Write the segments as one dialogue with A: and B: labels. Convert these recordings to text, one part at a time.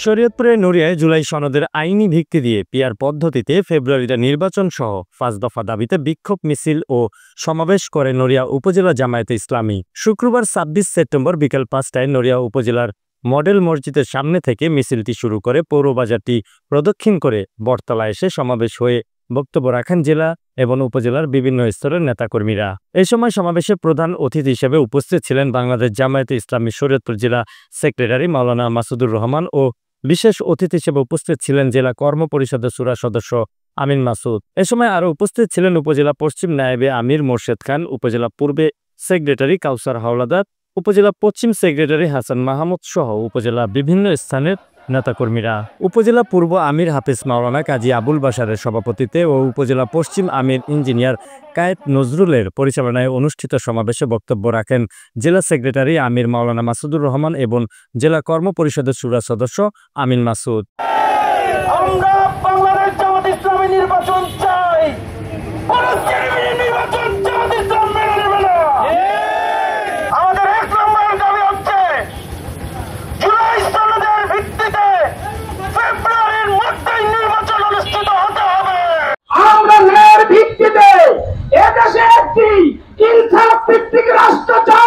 A: শরীয়তপুরের নড়িয়ায় জুলাই সনদের আইনি ভিত্তি দিয়ে পিআর পদ্ধতিতে ফেব্রুয়ারিতে নির্বাচন সহ ৫ দফা দাবিতে বিক্ষোভ মিছিল ও সমাবেশ করে নড়িয়া উপজেলা জামায়াতে ইসলামী। শুক্রবার ২৬ সেপ্টেম্বর বিকেল ৫টায় নড়িয়া উপজেলার মডেল মসজিদের সামনে থেকে মিছিলটি শুরু করে পৌরবাজারটি প্রদক্ষিণ করে বটতলা এসে সমাবেশ হয়ে বক্তব্য রাখেন জেলা এবং উপজেলার বিভিন্ন স্তরের নেতাকর্মীরা। এই সময় সমাবেশে প্রধান অতিথি হিসেবে উপস্থিত ছিলেন বাংলাদেশ জামায়াতে ইসলামী শরীয়তপুর জেলা সেক্রেটারি মাওলানা মাসুদুর রহমান ও বিশেষ অতিথি হিসেবে উপস্থিত ছিলেন জেলা কর্ম পরিষদের শুরা সদস্য আমিন মাসুদ। এ সময় আরও উপস্থিত ছিলেন উপজেলা পশ্চিম নায়েবে আমির মোর্শেদ খান, উপজেলা পূর্বে সেক্রেটারি কাউসার হাওলাদার, উপজেলা পশ্চিম সেক্রেটারি হাসান মাহমুদ সহ উপজেলা বিভিন্ন স্থানের নেতাকর্মীরা। উপজেলা পূর্ব আমির হাফিজ মাওলানা কাজী আবুল বাশারের সভাপতিত্বে ও উপজেলা পশ্চিম আমির ইঞ্জিনিয়ার কায়েত নজরুলের পরিচালনায় অনুষ্ঠিত সমাবেশে বক্তব্য রাখেন জেলা সেক্রেটারি আমির মাওলানা মাসুদুর রহমান এবং জেলা কর্ম পরিষদের শুরা সদস্য আমিন মাসুদ।
B: আমরা বাংলাদেশ জামাত ইসলামী নির্বাচন চাই, নির্বাচন জামাত ইসলাম মেনে নেবে না। আমাদের ১ নম্বর দাবি হচ্ছে জুলাই সনদের ভিত্তিতে ফেব্রুয়ারির মধ্যেই নির্বাচন অনুষ্ঠিত হতে হবে। আমরা ন্যায়ের ভিত্তিতে এদেশে একটি ইনসাফ ভিত্তিক রাষ্ট্র চাই।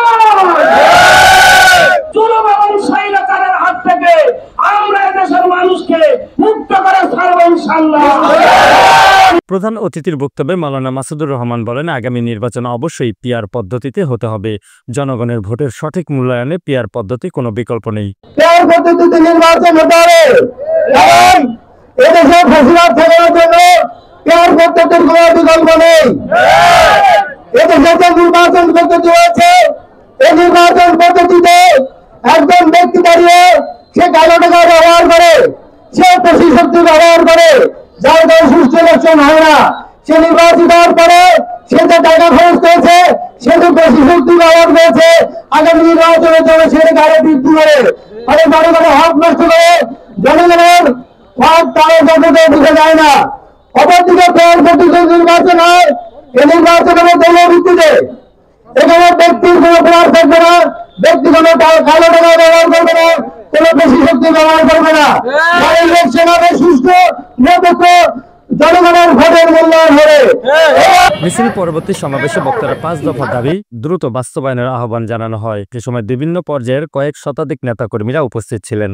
B: জুলুম এবং স্বৈরাচারের হাত থেকে আমরা এদেশের মানুষকে মুক্ত করে ছাড়ব ইনশাআল্লাহ।
A: প্রধান অতিথির বক্তব্যে মাওলানা মাসুদুর রহমান বলেন, আগামী নির্বাচন অবশ্যই পিআর পদ্ধতিতে হতে হবে। জনগণের ভোটের সঠিক মূল্যায়নে পিআর পদ্ধতি কোনো বিকল্প নেই।
B: পিআর পদ্ধতিতে নির্বাচন হতে হবে, কারণ এদেশে ফ্যাসিবাদ ঠেকানোর জন্য পিআর পদ্ধতির কোনো বিকল্প নেই। এদেশে যে নির্বাচন পদ্ধতি হয়েছে, এই নির্বাচন পদ্ধতিতে একজন ব্যক্তি দাঁড়িয়ে সে কালো টাকা ব্যবহার করে, সে পেশি শক্তি ব্যবহার করে, যার দ্বারা সুষ্ঠু ইলেকশন হয় না। সে নির্বাচিত হওয়ার পরে সে যে টাকা খরচ করেছে, সে যে পেশি শক্তি ব্যবহার করেছে, আগামী নির্বাচনের জন্য সে গাড়ি বৃদ্ধি করে, ফলে জনগণের হক নষ্ট করে, জনগণের হক তারা যতটা বুঝে যায় না। অপরদিকে পিআর পদ্ধতিতে নির্বাচন হয়, এই নির্বাচন হবে দলীয় ভিত্তিতে। এখানে ব্যক্তির কোনো প্রভাব থাকবে না, ব্যক্তি কোনো কালো টাকা ব্যবহার করবে না, কোনো বেশি শক্তি ব্যবহার করবে না। ইলেকশন হবে সুষ্ঠু, নিরপেক্ষ, জনগণের ভোটের মূল্যায়ন হবে।
A: মিছিল পরবর্তী সমাবেশে বক্তারা ৫ দফা দাবি দ্রুত বাস্তবায়নের আহ্বান জানানো হয়। এ সময় বিভিন্ন পর্যায়ের কয়েক শতাধিক নেতাকর্মীরা উপস্থিত ছিলেন।